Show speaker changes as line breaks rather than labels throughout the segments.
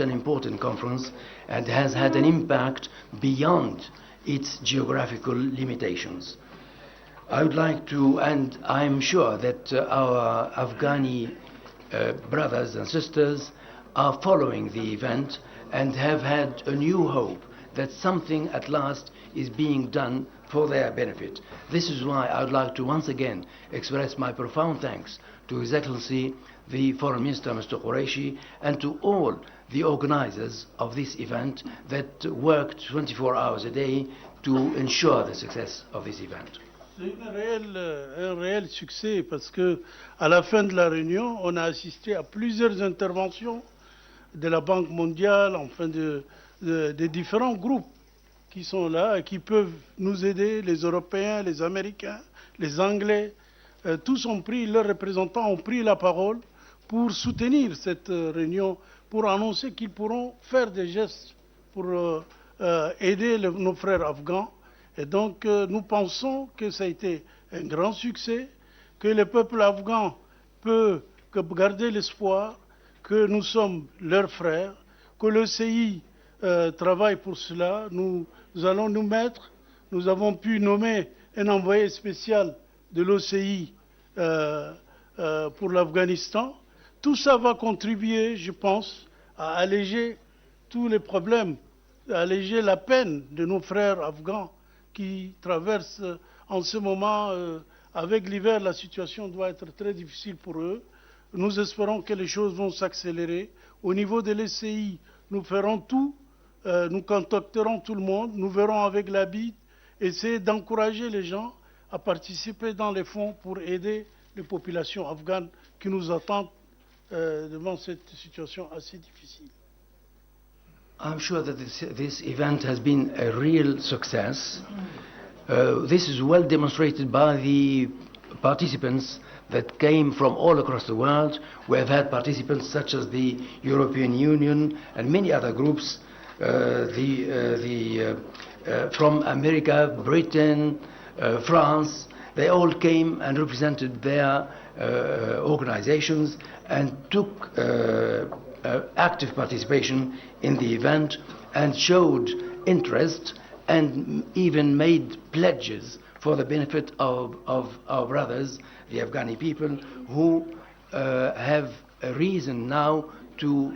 an important conference and has had an impact beyond its geographical limitations. I would like to, and I'm sure that our Afghani brothers and sisters are following the event and have had a new hope that something at last is being done for their benefit. This is why I would like to once again express my profound thanks to His Excellency the Foreign Minister, Mr. Qureshi, and to all the organizers of this event that worked 24 hours a day to ensure the success of this event.
C'est un réel succès parce que à la fin de la réunion, on a assisté à plusieurs interventions de la Banque mondiale, enfin des différents groupes qui sont là et qui peuvent nous aider, les Européens, les Américains, les Anglais. Tous ont pris, leurs représentants ont pris la parole pour soutenir cette réunion, pour annoncer qu'ils pourront faire des gestes pour aider nos frères afghans. Et donc nous pensons que ça a été un grand succès, que le peuple afghan peut garder l'espoir que nous sommes leurs frères, que l'OCI travaille pour cela. Nous allons nous mettre, nous avons pu nommer un envoyé spécial de l'OCI pour l'Afghanistan. Tout ça va contribuer, je pense, à alléger tous les problèmes, à alléger la peine de nos frères afghans qui traversent en ce moment, avec l'hiver, la situation doit être très difficile pour eux. Nous espérons que les choses vont s'accélérer. Au niveau de l'ECI, nous ferons tout, nous contacterons tout le monde, nous verrons avec la BID, essayer d'encourager les gens à participer dans les fonds pour aider les populations afghanes qui nous attendent devant cette situation assez difficile.
I'm sure that this event has been a real success. This is well demonstrated by the participants that came from all across the world. We have had participants such as the European Union and many other groups, from America, Britain, France. They all came and represented their organizations and took active participation in the event and showed interest and even made pledges for the benefit of our brothers, the Afghani people, who have a reason now to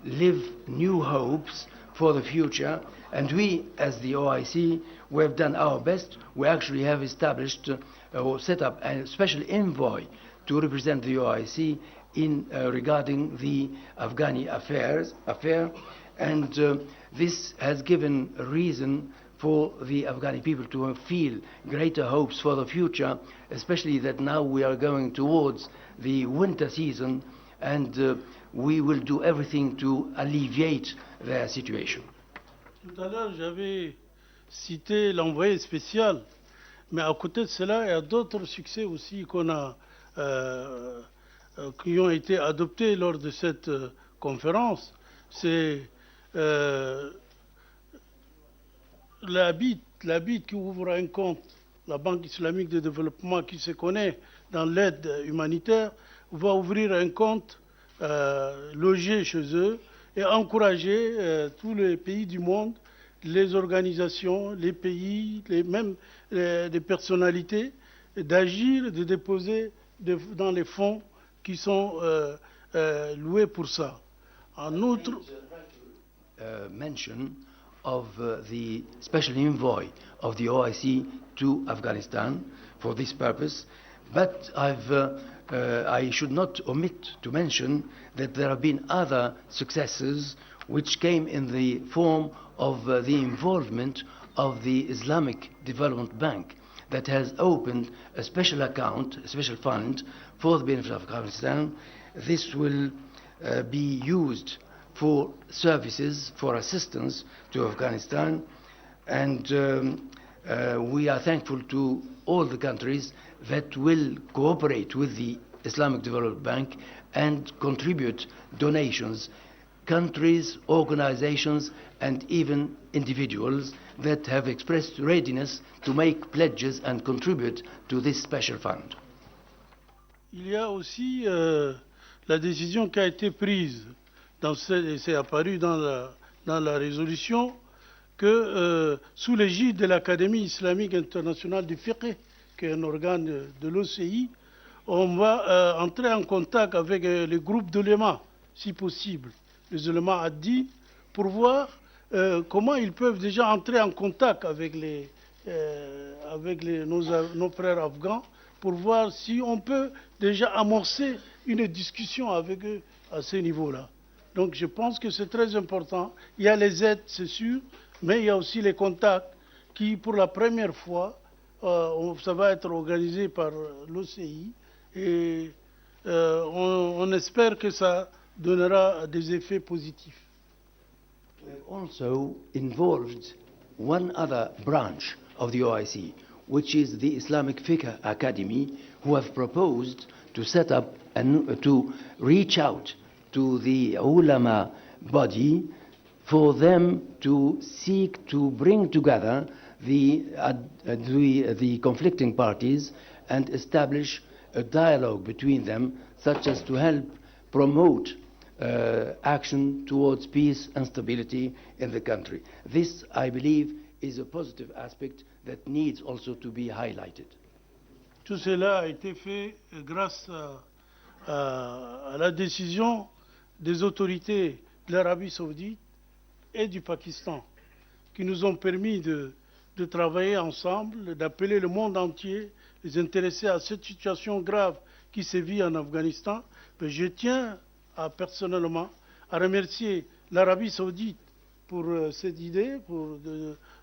live new hopes for the future. And we, as the OIC, we have done our best. We actually have established or set up a special envoy to represent the OIC in regarding the Afghani affair, and this has given a reason for the Afghani people to feel greater hopes for the future, especially that now we are going towards the winter season, and we will do everything to alleviate their situation.
Tout à l'heure, j'avais cité l'envoyé spécial, mais à côté de cela, il y a d'autres succès aussi qui ont été adoptés lors de cette conférence. C'est la BID qui ouvre un compte, la Banque islamique de développement qui se connaît dans l'aide humanitaire, va ouvrir un compte logé chez eux et encourager tous les pays du monde, les organisations, les pays, même des personnalités, d'agir, de déposer dans les fonds qui sont loués pour ça. En outre,
mention of the special envoy of the OIC to Afghanistan for this purpose, but I should not omit to mention that there have been other successes which came in the form of the involvement of the Islamic Development Bank that has opened a special account, a special fund for the benefit of Afghanistan. This will be used for services, for assistance to Afghanistan, and we are thankful to all the countries that will cooperate with the Islamic Development Bank and contribute donations, countries, organizations, and even individuals that have expressed readiness to make pledges and contribute to this special fund.
Il y a aussi la décision qui a été prise c'est apparu dans la résolution, que sous l'égide de l'Académie islamique internationale du fiqh, qui est un organe de l'OCI, on va entrer en contact avec les groupes d'ulémas, si possible, les ulémas haddi, pour voir comment ils peuvent déjà entrer en contact avec nos frères afghans, pour voir si on peut déjà amorcer une discussion avec eux à ce niveau-là. Donc je pense que c'est très important. Il y a les aides, c'est sûr, mais il y a aussi les contacts qui, pour la première fois, ça va être organisé par l'OCI et on espère que ça donnera des effets positifs.
We have also involved one other branch of the OIC, which is the Islamic Fiqh Academy, who have proposed to set up and to reach out to the ulama body for them to seek to bring together the conflicting parties and establish a dialogue between them, such as to help promote action towards peace and stability in the country. This, I believe, is a positive aspect that needs also to be highlighted.
Tout cela a été fait grâce à la décision des autorités de l'Arabie saoudite et du Pakistan, qui nous ont permis de travailler ensemble, d'appeler le monde entier, les intéressés à cette situation grave qui sévit en Afghanistan. Mais je tiens personnellement à remercier l'Arabie saoudite pour cette idée,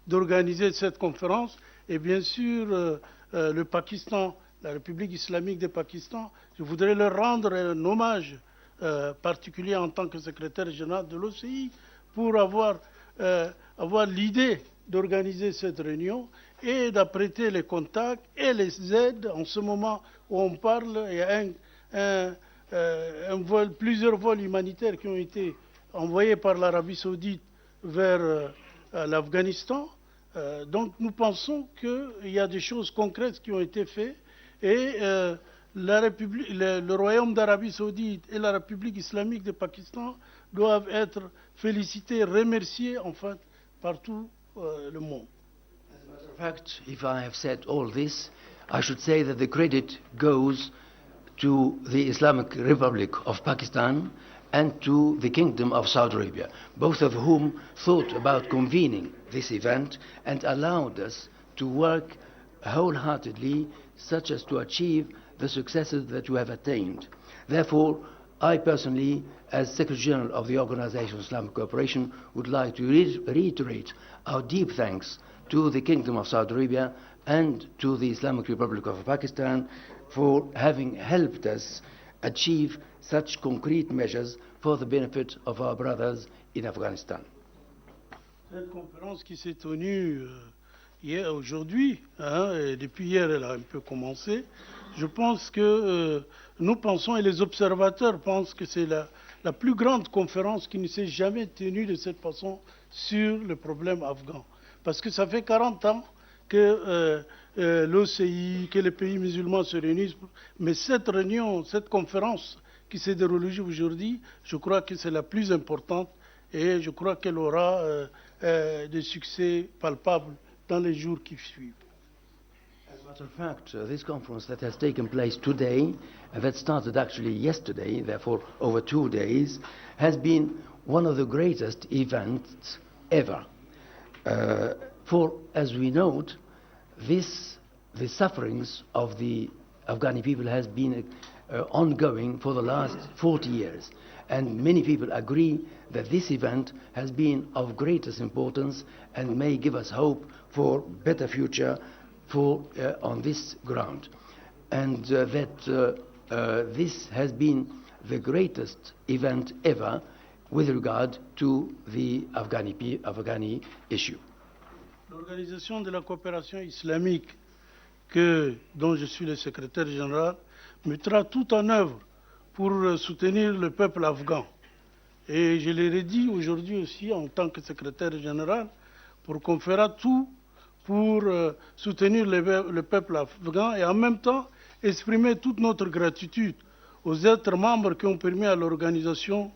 d'organiser cette conférence, et bien sûr le Pakistan, la République islamique du Pakistan. Je voudrais leur rendre un hommage particulier en tant que secrétaire général de l'OCI pour avoir l'idée d'organiser cette réunion et d'apprêter les contacts et les aides. En ce moment où on parle, il y a plusieurs vols humanitaires qui ont été envoyés par l'Arabie saoudite vers l'Afghanistan. Donc nous pensons qu'il y a des choses concrètes qui ont été faites et le Royaume d'Arabie saoudite et la République islamique du Pakistan doivent être félicités, remerciés en fait par tout le monde.
As a matter of fact, if I have said all this, I should say that the credit goes to the Islamic Republic of Pakistan and to the Kingdom of Saudi Arabia, both of whom thought about convening this event and allowed us to work wholeheartedly such as to achieve the successes that we have attained. Therefore, I personally, as Secretary General of the Organization of Islamic Cooperation, would like to reiterate our deep thanks to the Kingdom of Saudi Arabia and to the Islamic Republic of Pakistan for having helped us achieve such concrete measures for the benefit of our brothers in Afghanistan.
Cette conférence qui s'est tenue aujourd'hui, et depuis hier elle a un peu commencé, je pense que nous pensons et les observateurs pensent que c'est la plus grande conférence qui ne s'est jamais tenue de cette façon sur le problème afghan. Parce que ça fait 40 ans que l'OCI, que les pays musulmans se réunissent, mais cette réunion, cette conférence qui s'est déroulée aujourd'hui, je crois que c'est la plus importante et je crois qu'elle aura des succès palpables dans les jours qui suivent.
As a matter of fact, this conference that has taken place today, and that started actually yesterday, therefore over 2 days, has been one of the greatest events ever. For, as we note, the sufferings of the Afghani people has been ongoing for the last 40 years. And many people agree that this event has been of greatest importance and may give us hope for better future on this ground. And that this has been the greatest event ever with regard to the Afghani issue.
L'Organisation de la coopération islamique, dont je suis le secrétaire général, mettra tout en œuvre pour soutenir le peuple afghan. Et je l'ai dit aujourd'hui aussi en tant que secrétaire général, pour qu'on fera tout pour soutenir le peuple afghan et en même temps exprimer toute notre gratitude aux êtres membres qui ont permis à l'organisation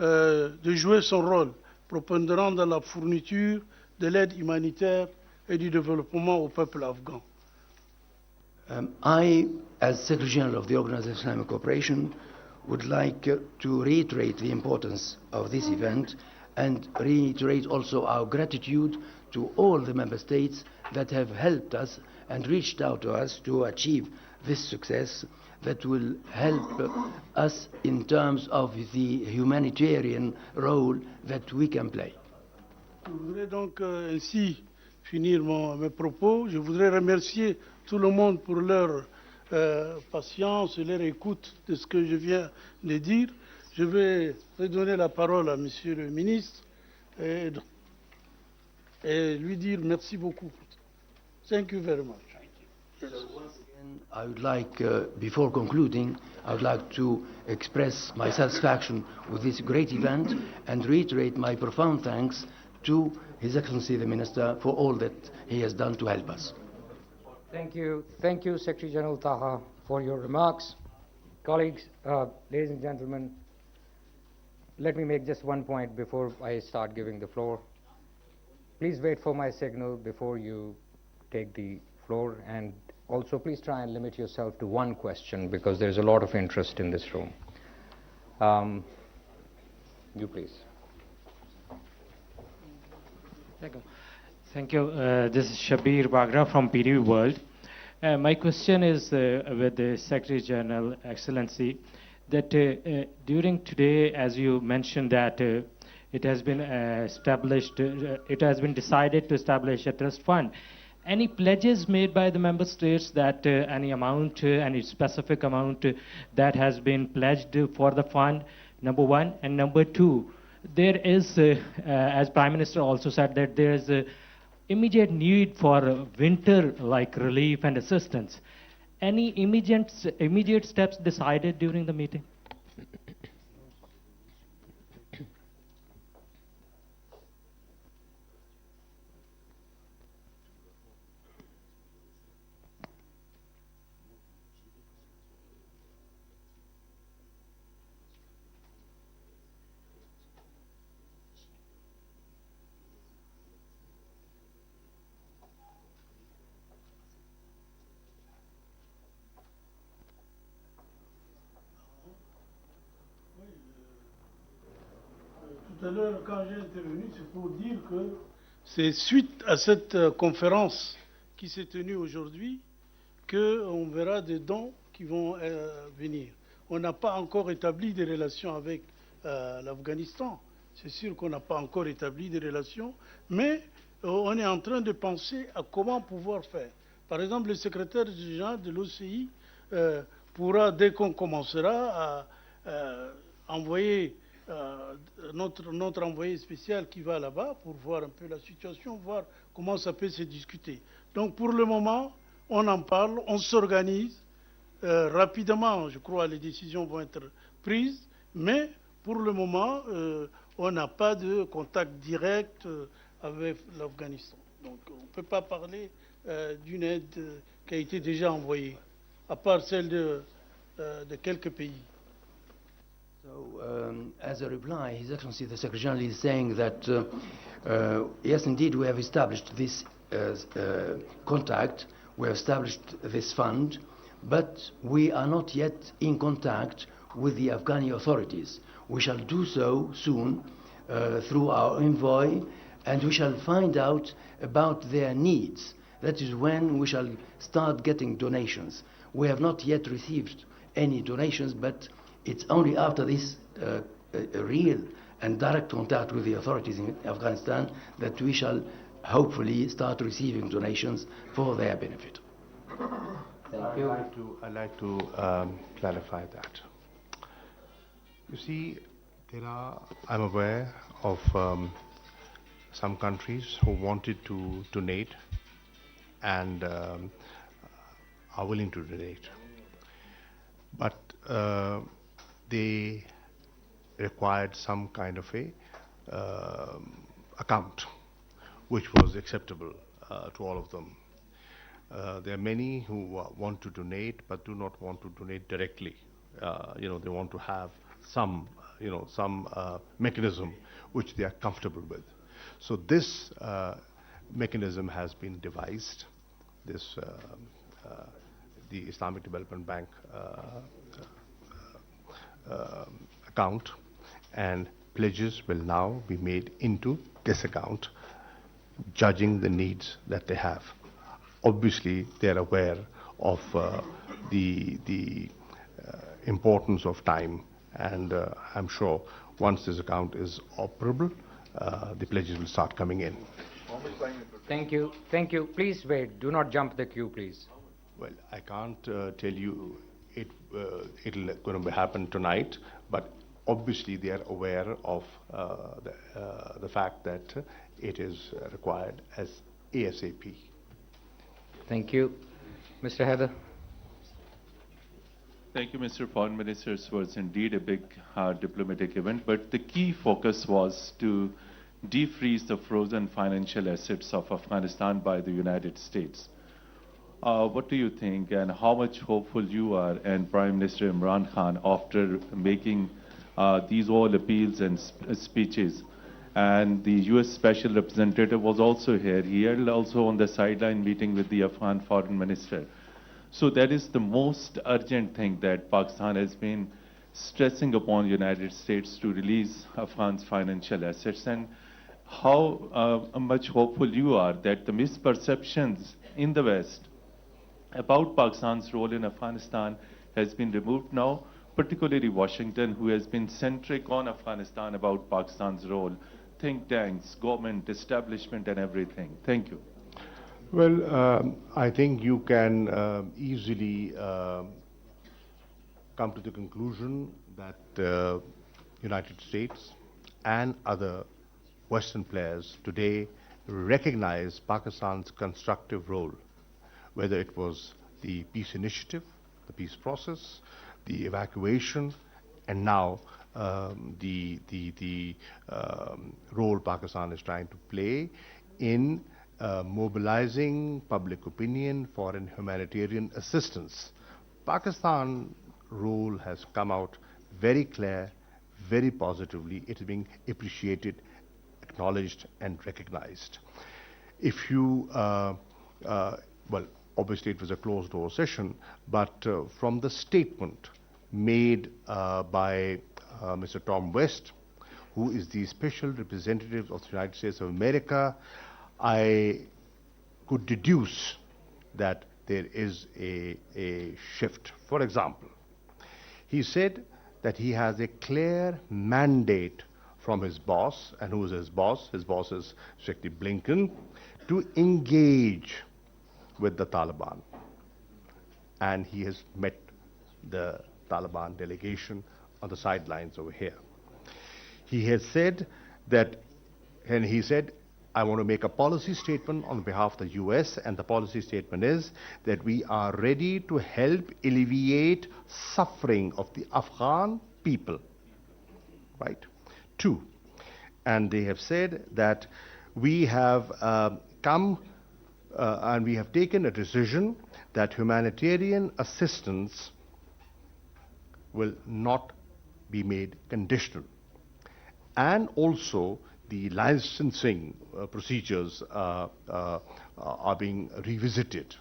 de jouer son rôle prépondérant dans la fourniture de l'aide humanitaire et du développement au peuple afghan.
I, as Secretary General of the Organization of Islamic Cooperation, would like to reiterate the importance of this event and reiterate also our gratitude to all the member states that have helped us and reached out to us to achieve this success that will help us in terms of the humanitarian role that we can play.
Je voudrais donc ainsi finir mes propos. Je voudrais remercier tout le monde pour leur patience et leur écoute de ce que je viens de dire. Je vais redonner la parole à Monsieur le ministre et lui dire merci beaucoup. Thank you very much.
So once again, I would like, before concluding, I would like to express my satisfaction with this great event and reiterate my profound thanks to His Excellency the Minister for all that he has done to help us.
Thank you, Secretary General Taha, for your remarks. Colleagues, ladies and gentlemen, let me make just one point before I start giving the floor. Please wait for my signal before you take the floor, and also please try and limit yourself to one question because there's a lot of interest in this room. You please.
Thank you. This is Shabir Bagra from PDV World. My question is with the Secretary General, Excellency, that during today, as you mentioned, that it has been established, it has been decided to establish a trust fund. Any pledges made by the member states that any amount, any specific amount that has been pledged for the fund, number one, and number two, there is, as Prime Minister also said, that there is immediate need for winter-like relief and assistance. Any immediate steps decided during the meeting?
Tout à l'heure, quand j'ai intervenu, c'est pour dire que c'est suite à cette conférence qui s'est tenue aujourd'hui qu'on verra des dons qui vont venir. On n'a pas encore établi des relations avec l'Afghanistan. C'est sûr qu'on n'a pas encore établi des relations, mais on est en train de penser à comment pouvoir faire. Par exemple, le secrétaire général de l'OCI pourra, dès qu'on commencera, à envoyer notre envoyé spécial qui va là-bas pour voir un peu la situation, voir comment ça peut se discuter. Donc pour le moment, on en parle, on s'organise. Rapidement, je crois, les décisions vont être prises, mais pour le moment, on n'a pas de contact direct avec l'Afghanistan. Donc on ne peut pas parler d'une aide qui a été déjà envoyée, à part celle de quelques pays.
So, as a reply, His Excellency the Secretary General is saying that yes, indeed, we have established this contact, we have established this fund, but we are not yet in contact with the Afghani authorities. We shall do so soon through our envoy, and we shall find out about their needs. That is when we shall start getting donations. We have not yet received any donations, but it's only after this real and direct contact with the authorities in Afghanistan that we shall hopefully start receiving donations for their benefit.
Thank you.
I'd like to clarify that. You see, I'm aware of some countries who wanted to donate and are willing to donate. But they required some kind of a account which was acceptable to all of them. There are many who want to donate but do not want to donate directly. They want to have some some mechanism which they are comfortable with. So this mechanism has been devised. This the Islamic Development Bank account, and pledges will now be made into this account, judging the needs that they have. Obviously, they are aware of the importance of time, and I'm sure once this account is operable, the pledges will start coming in.
Thank you. Thank you. Please wait. Do not jump the queue, please.
Well, I can't tell you it'll going to happen tonight, but obviously they are aware of the fact that it is required as ASAP.
Thank you. Mr. Heather.
Thank you, Mr. Foreign Minister. It was indeed a big diplomatic event, but the key focus was to defreeze the frozen financial assets of Afghanistan by the United States. What do you think, and how much hopeful you are and Prime Minister Imran Khan after making these all appeals and speeches? And the U.S. Special Representative was also here. He held also on the sideline meeting with the Afghan Foreign Minister. So that is the most urgent thing that Pakistan has been stressing upon the United States to release Afghan's financial assets. And how much hopeful you are that the misperceptions in the West about Pakistan's role in Afghanistan has been removed now, particularly Washington, who has been centric on Afghanistan about Pakistan's role, think tanks, government, establishment, and everything. Thank you.
Well, I think you can easily come to the conclusion that the United States and other Western players today recognize Pakistan's constructive role, whether it was the peace initiative, the peace process, the evacuation, and now the role Pakistan is trying to play in mobilizing public opinion for an humanitarian assistance. Pakistan's role has come out very clear, very positively. It is being appreciated, acknowledged, and recognized. If you, well, obviously it was a closed-door session, but from the statement made by Mr. Tom West, who is the special representative of the United States of America, I could deduce that there is a shift. For example, he said that he has a clear mandate from his boss, and who is his boss? His boss is Secretary Blinken, to engage with the Taliban. And he has met the Taliban delegation on the sidelines over here. He has said that, and he said, I want to make a policy statement on behalf of the US, and the policy statement is that we are ready to help alleviate suffering of the Afghan people. Right? 2. And they have said that we have come and we have taken a decision that humanitarian assistance will not be made conditional. And also the licensing procedures are being revisited.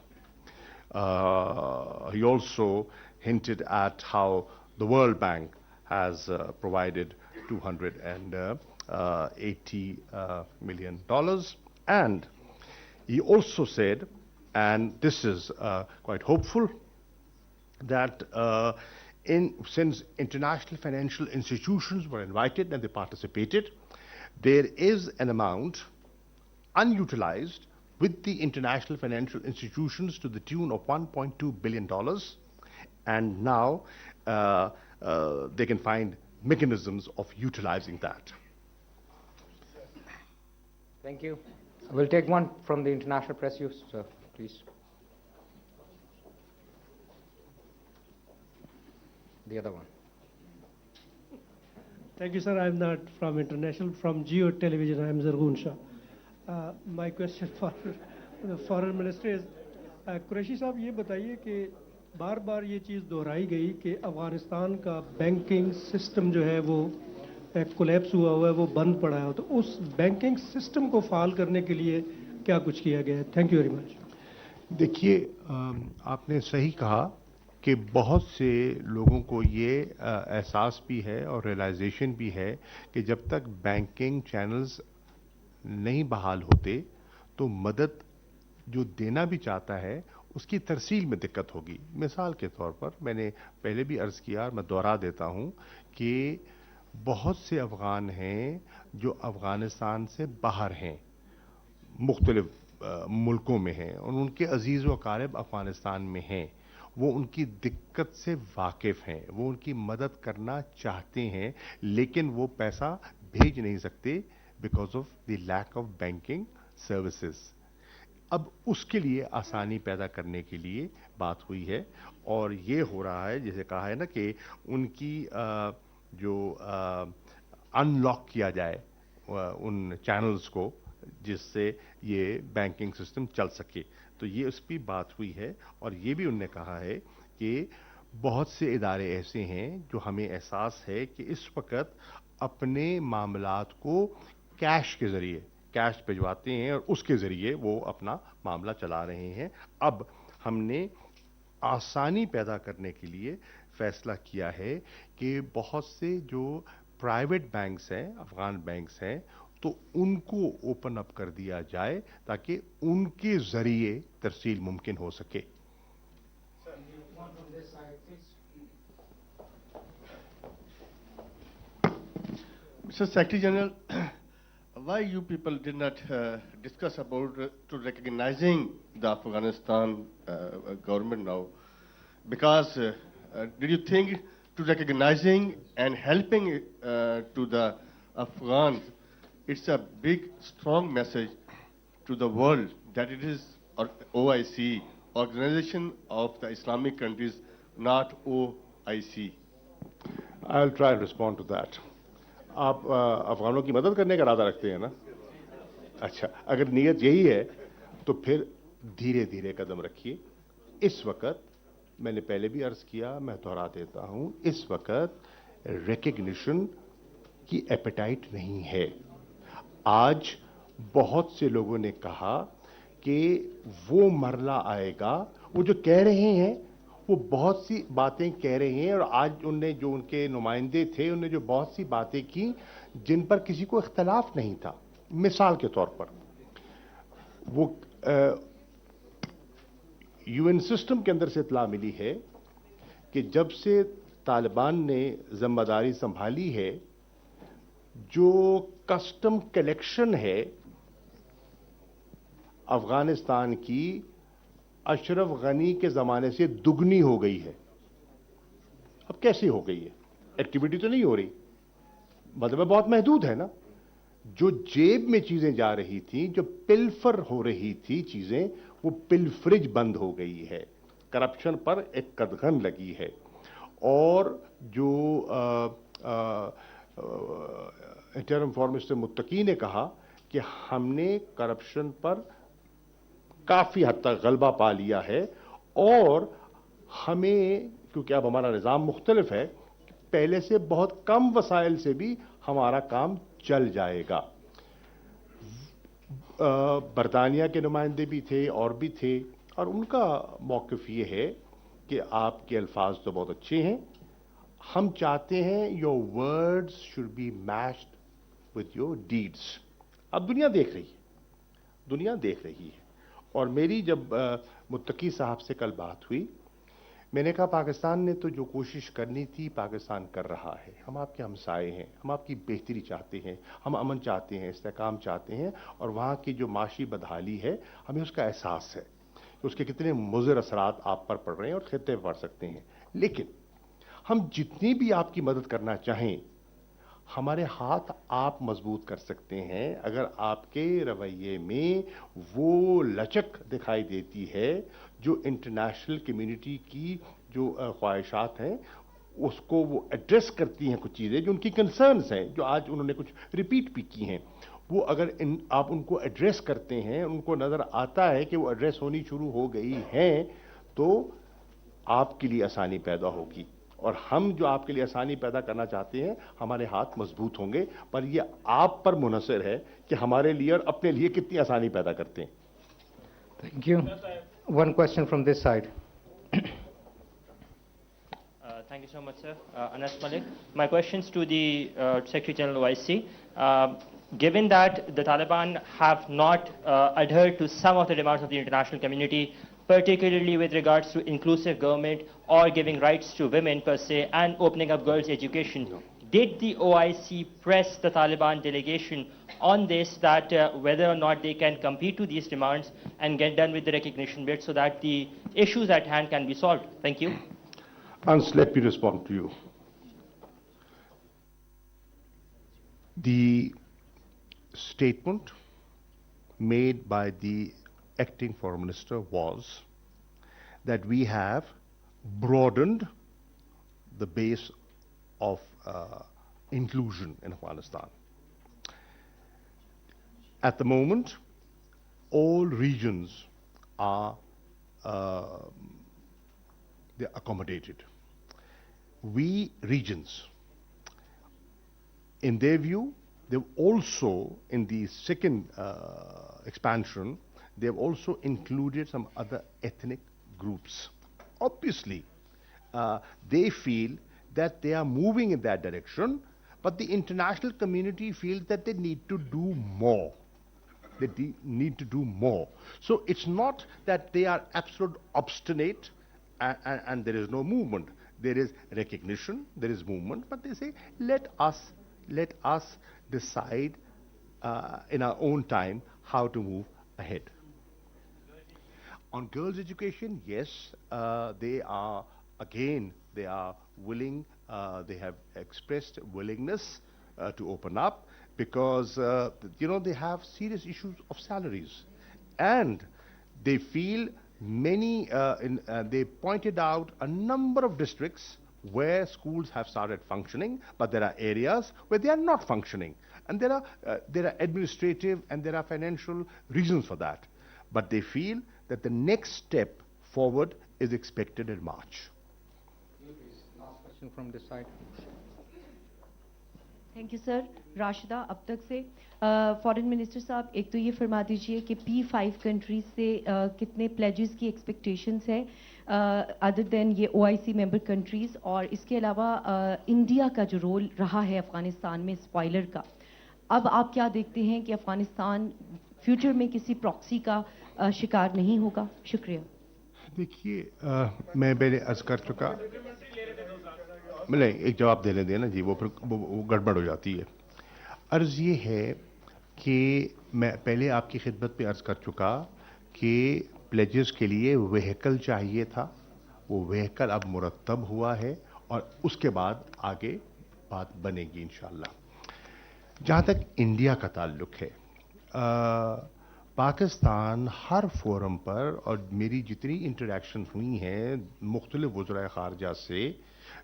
He also hinted at how the World Bank has provided $280 million. And he also said, and this is quite hopeful, that since international financial institutions were invited and they participated, there is an amount unutilized with the international financial institutions to the tune of $1.2 billion, and now they can find mechanisms of utilizing that.
Thank you. We'll take one from the international press, you, sir, please. The other one.
Thank you, sir. I'm not from international, from Geo Television. I'm Zargun Shah. My question for the foreign minister is, Qureshi साहब ये बताइए कि بار بار یہ چیز دہرائی گئی کہ افغانستان کا banking system جو ہے وہ کولیپس ہوا ہوا ہے, وہ بند پڑا ہے, تو اس بینکنگ سسٹم کو فعال کرنے کے لیے کیا کچھ کیا گیا ہے؟ Thank you very much.
دیکھیے, آپ نے صحیح کہا کہ بہت سے لوگوں کو یہ احساس بھی ہے اور ریئلائزیشن بھی ہے کہ جب تک بینکنگ چینلز نہیں بحال ہوتے تو مدد جو دینا بھی چاہتا ہے اس کی ترسیل میں دقت ہوگی. مثال کے طور پر میں نے پہلے بھی عرض کیا اور میں دوہرا دیتا ہوں کہ بہت سے افغان ہیں جو افغانستان سے باہر ہیں, مختلف ملکوں میں ہیں, اور ان کے عزیز و اقارب افغانستان میں ہیں. وہ ان کی دقت سے واقف ہیں, وہ ان کی مدد کرنا چاہتے ہیں, لیکن وہ پیسہ بھیج نہیں سکتے because of the lack of banking services. اب اس کے لیے آسانی پیدا کرنے کے لیے بات ہوئی ہے, اور یہ ہو رہا ہے جیسے کہا ہے نا کہ ان کی جو ان لاک کیا جائے ان چینلز کو جس سے یہ بینکنگ سسٹم چل سکے. تو یہ اس پہ بات ہوئی ہے, اور یہ بھی انہوں نے کہا ہے کہ بہت سے ادارے ایسے ہیں جو ہمیں احساس ہے کہ اس وقت اپنے معاملات کو کیش کے ذریعے کیش بھجواتے ہیں اور اس کے ذریعے وہ اپنا معاملہ چلا رہے ہیں. اب ہم نے آسانی پیدا کرنے کے لیے فیصلہ کیا ہے کہ بہت سے جو پرائیویٹ بینکس ہیں, افغان بینکس ہیں, تو ان کو اوپن اپ کر دیا جائے تاکہ ان کے ذریعے ترسیل ممکن ہو سکے.
Mr. Secretary General, why you people did not discuss about to recognizing the Afghanistan government now? Because did you think to recognizing and helping to the Afghans, it's a big, strong message to the world that it is OIC, Organization of the Islamic Countries, not OIC.
I'll try and respond to that. آپ افغانوں کی مدد کرنے کا ارادہ رکھتے ہیں نا؟ اچھا, اگر نیت یہی ہے تو پھر دھیرے دھیرے قدم رکھیے. اس وقت میں نے پہلے بھی عرض کیا, میں دہرا دیتا ہوں, اس وقت ریکگنیشن کی ایپیٹائٹ نہیں ہے. آج بہت سے لوگوں نے کہا کہ وہ مرحلہ آئے گا, وہ جو کہہ رہے ہیں وہ بہت سی باتیں کہہ رہے ہیں, اور آج ان نے جو ان کے نمائندے تھے انہوں نے جو بہت سی باتیں کی جن پر کسی کو اختلاف نہیں تھا. مثال کے طور پر وہ یو این سسٹم کے اندر سے اطلاع ملی ہے کہ جب سے طالبان نے ذمہ داری سنبھالی ہے, جو کسٹم کلیکشن ہے افغانستان کی اشرف غنی کے زمانے سے دگنی ہو گئی ہے. اب کیسے ہو گئی ہے؟ ایکٹیویٹی تو نہیں ہو رہی, مطلب بہت محدود ہے نا. جو جیب میں چیزیں جا رہی تھیں, جو پلفر ہو رہی تھی چیزیں, وہ پلفرج بند ہو گئی ہے. کرپشن پر ایک قدغن لگی ہے. اور جو انٹرم فارم منسٹر متقی نے کہا کہ ہم نے کرپشن پر کافی حد تک غلبہ پا لیا ہے, اور ہمیں کیونکہ اب ہمارا نظام مختلف ہے, پہلے سے بہت کم وسائل سے بھی ہمارا کام چل جائے گا. برطانیہ کے نمائندے بھی تھے اور بھی تھے, اور ان کا موقف یہ ہے کہ آپ کے الفاظ تو بہت اچھے ہیں, ہم چاہتے ہیں your words should be matched with your deeds. اب دنیا دیکھ رہی ہے, دنیا دیکھ رہی ہے. اور میری جب متقی صاحب سے کل بات ہوئی, میں نے کہا پاکستان نے تو جو کوشش کرنی تھی پاکستان کر رہا ہے. ہم آپ کے ہمسائے ہیں, ہم آپ کی بہتری چاہتے ہیں, ہم امن چاہتے ہیں, استحکام چاہتے ہیں, اور وہاں کی جو معاشی بدحالی ہے ہمیں اس کا احساس ہے کہ اس کے کتنے مضر اثرات آپ پر پڑ رہے ہیں اور خطے پڑ سکتے ہیں. لیکن ہم جتنی بھی آپ کی مدد کرنا چاہیں, ہمارے ہاتھ آپ مضبوط کر سکتے ہیں اگر آپ کے رویے میں وہ لچک دکھائی دیتی ہے جو انٹرنیشنل کمیونٹی کی جو خواہشات ہیں اس کو وہ ایڈریس کرتی ہیں. کچھ چیزیں جو ان کی کنسرنز ہیں, جو آج انہوں نے کچھ ریپیٹ بھی کی ہیں, وہ اگر آپ ان کو ایڈریس کرتے ہیں, ان کو نظر آتا ہے کہ وہ ایڈریس ہونی شروع ہو گئی ہیں, تو آپ کے لیے آسانی پیدا ہوگی. اور ہم جو آپ کے لیے آسانی پیدا کرنا چاہتے ہیں, ہمارے ہاتھ مضبوط ہوں گے, پر یہ آپ پر منحصر ہے کہ ہمارے لیے اور اپنے لیے کتنی آسانی پیدا کرتے ہیں.
Thank you. One question from this side.
Thank you so much, sir. Anas Malik. My questions to the Secretary General OIC. Given that the Taliban have not adhered to some of the demands of the international community, particularly with regards to inclusive government or giving rights to women per se and opening up girls' education, did the OIC press the Taliban delegation on this, that whether or not they can compete to these demands and get done with the recognition bit so that the issues at hand can be solved? Thank you.
Hans, let me respond to you. The statement made by the acting foreign minister was that we have broadened the base of inclusion in Afghanistan. At the moment, all regions are they're accommodated. We regions, in their view, they've also, in the second expansion, they've also included some other ethnic groups. Obviously, they feel that they are moving in that direction, but the international community feels that they need to do more. They need to do more. So it's not that they are absolute obstinate and there is no movement. There is recognition, there is movement, but they say, let us decide in our own time how to move ahead. On girls' education, yes, they are willing, they have expressed willingness to open up because, they have serious issues of salaries. And they feel they pointed out a number of districts where schools have started functioning, but there are areas where they are not functioning. And there are administrative and there are financial reasons for that. But they feel that the next step forward is expected in March.
Last question from this side.
Thank you sir. Rashida اب تک سے. Foreign minister صاحب, ایک تو یہ فرما دیجئے کہ P5 کنٹریز سے کتنے پلیجز کی ایکسپیکٹیشنز ہے ادر دین یہ OIC ممبر کنٹریز, اور اس کے علاوہ انڈیا کا جو رول رہا ہے افغانستان میں اسپوائلر کا, اب آپ کیا دیکھتے ہیں کہ افغانستان فیوچر میں کسی پراکسی کا شکار نہیں ہوگا؟ شکریہ.
دیکھیے, میں پہلے عرض کر چکا, ایک جواب دینے دینا جی, وہ گڑبڑ ہو جاتی ہے. عرض یہ ہے کہ میں پہلے آپ کی خدمت میں عرض کر چکا کہ پلیجز کے لیے وہیکل چاہیے تھا, وہ وہیکل اب مرتب ہوا ہے اور اس کے بعد آگے بات بنے گی انشاءاللہ. جہاں تک انڈیا کا تعلق ہے, پاکستان ہر فورم پر, اور میری جتنی انٹریکشن ہوئی ہیں مختلف وزرائے خارجہ سے,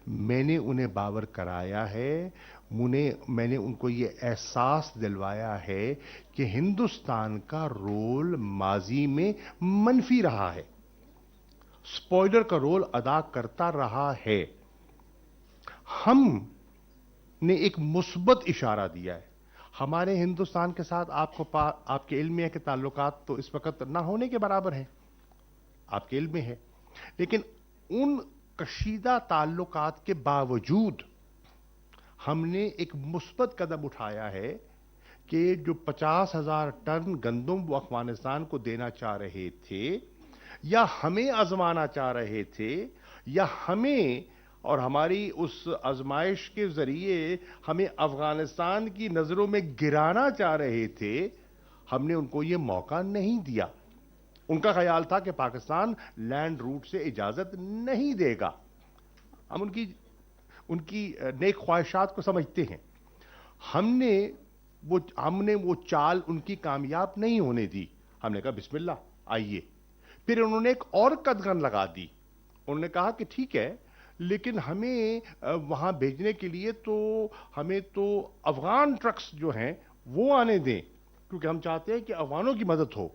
میں نے انہیں باور کرایا ہے, میں نے ان کو یہ احساس دلوایا ہے کہ ہندوستان کا رول ماضی میں منفی رہا ہے, اسپوائلر کا رول ادا کرتا رہا ہے. ہم نے ایک مثبت اشارہ دیا ہے. ہمارے ہندوستان کے ساتھ آپ کے علم میں ہے کہ تعلقات تو اس وقت نہ ہونے کے برابر ہیں, آپ کے علم میں ہے, لیکن ان کشیدہ تعلقات کے باوجود ہم نے ایک مثبت قدم اٹھایا ہے کہ جو 50,000 ٹن گندم وہ افغانستان کو دینا چاہ رہے تھے, یا ہمیں آزمانا چاہ رہے تھے, یا ہمیں اور ہماری اس آزمائش کے ذریعے ہمیں افغانستان کی نظروں میں گرانا چاہ رہے تھے, ہم نے ان کو یہ موقع نہیں دیا. ان کا خیال تھا کہ پاکستان لینڈ روٹ سے اجازت نہیں دے گا. ہم ان کی نیک خواہشات کو سمجھتے ہیں. ہم نے وہ چال ان کی کامیاب نہیں ہونے دی. ہم نے کہا بسم اللہ آئیے. پھر انہوں نے ایک اور قدغن لگا دی. انہوں نے کہا کہ ٹھیک ہے, لیکن ہمیں وہاں بھیجنے کے لیے ہمیں تو افغان ٹرکس جو ہیں وہ آنے دیں, کیونکہ ہم چاہتے ہیں کہ افغانوں کی مدد ہو.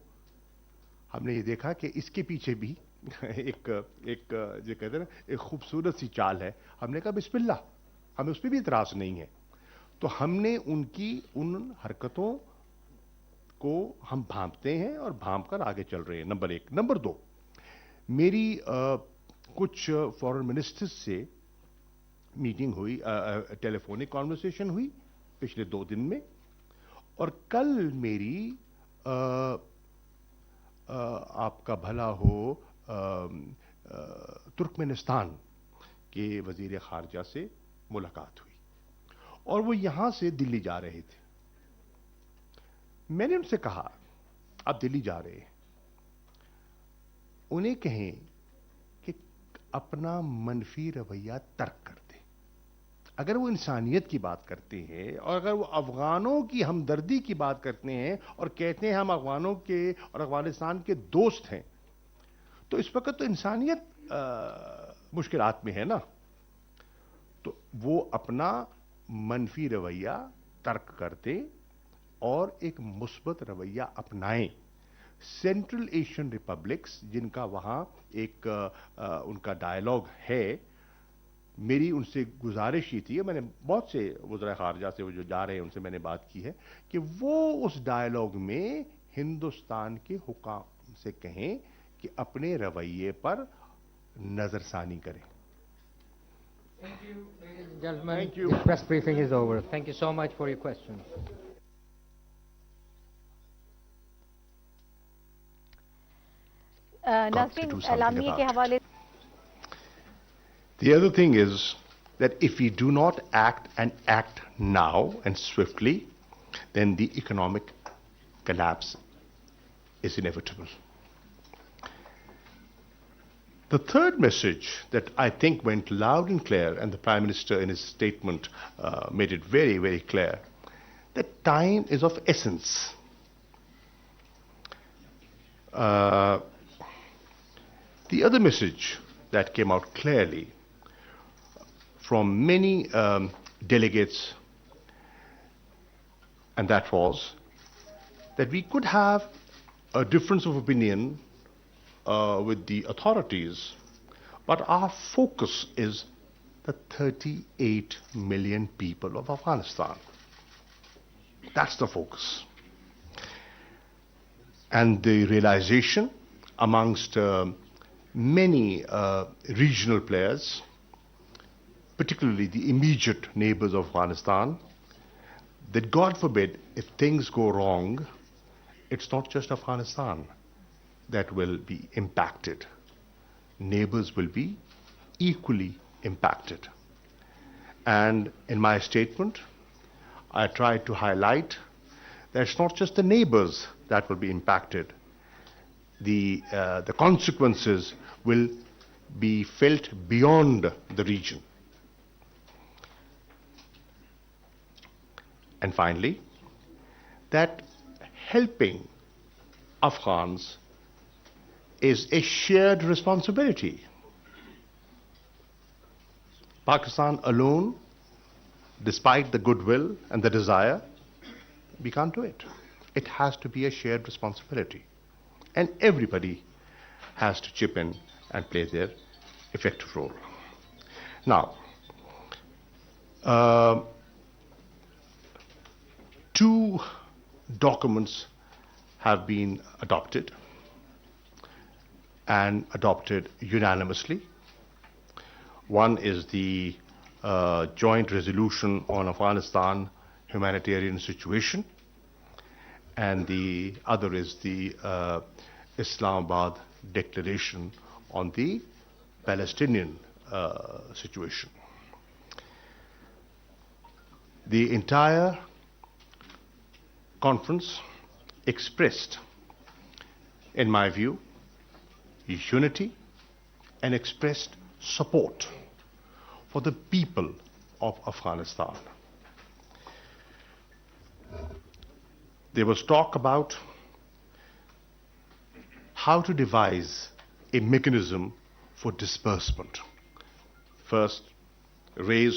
ہم نے یہ دیکھا کہ اس کے پیچھے بھی एक जो कहते हैं ना, एक खूबसूरत सी चाल है। हमने कहा बिस्मिल्लाह, हमें उस पर भी इतराज नहीं है। तो हमने उनकी उन हरकतों को हम भांपते हैं और भांप कर आगे चल रहे हैं, नंबर एक। नंबर दो, मेरी कुछ फॉरेन मिनिस्टर्स से मीटिंग हुई, टेलीफोनिक कॉन्वर्सेशन हुई पिछले 2 दिन में, और कल मेरी आपका भला हो तुर्कमेनिस्तान के वजीर खारजा से मुलाकात हुई, और वो यहां से दिल्ली जा रहे थे। मैंने उनसे कहा, आप दिल्ली जा रहे हैं, उन्हें कहें कि अपना मनफी रवैया तर्क कर दें। अगर वो इंसानियत की बात करते हैं और अगर वो अफगानों की हमदर्दी की बात करते हैं और कहते हैं हम अफगानों के और अफगानिस्तान के दोस्त हैं, तो इस वक्त तो इंसानियत मुश्किलात में है ना। तो वो अपना मनफी रवैया तर्क करते और एक मुस्बत रवैया अपनाएं। सेंट्रल एशियन रिपब्लिक्स, जिनका वहां एक उनका डायलॉग है, मेरी उनसे गुजारिश ही थी, मैंने बहुत से वज़ीर ख़ारजा से वो जो जा रहे हैं उनसे मैंने बात की है, कि वो उस डायलॉग में हिंदुस्तान के हुकाम से कहें कि अपने रवैये पर नजरसानी करें।
Thank you, ladies and gentlemen.
Thank you.
The press briefing is over. Thank you so much for your questions.
नाज़रीन, एलामिया के हवाले। The other thing is that if we do not act and act now and swiftly, then the economic collapse is inevitable. The third message that I think went loud and clear, and the Prime Minister in his statement made it very, very clear, that time is of essence. The other message that came out clearly from many delegates, and that was that we could have a difference of opinion with the authorities, but our focus is the 38 million people of Afghanistan. That's the focus. And the realization amongst many regional players, particularly the immediate neighbors of Afghanistan, that God forbid, if things go wrong, it's not just Afghanistan that will be impacted. Neighbors will be equally impacted. And in my statement, I tried to highlight that it's not just the neighbors that will be impacted. The consequences will be felt beyond the region. And finally, that helping Afghans is a shared responsibility. Pakistan alone, despite the goodwill and the desire, we can't do it. It has to be a shared responsibility. And everybody has to chip in and play their effective role. Now, 2 documents have been adopted and adopted unanimously. One is the joint resolution on Afghanistan humanitarian situation, and the other is the Islamabad declaration on the Palestinian situation. The entire conference expressed, in my view, unity and expressed support for the people of Afghanistan. There was talk about how to devise a mechanism for disbursement. First, raise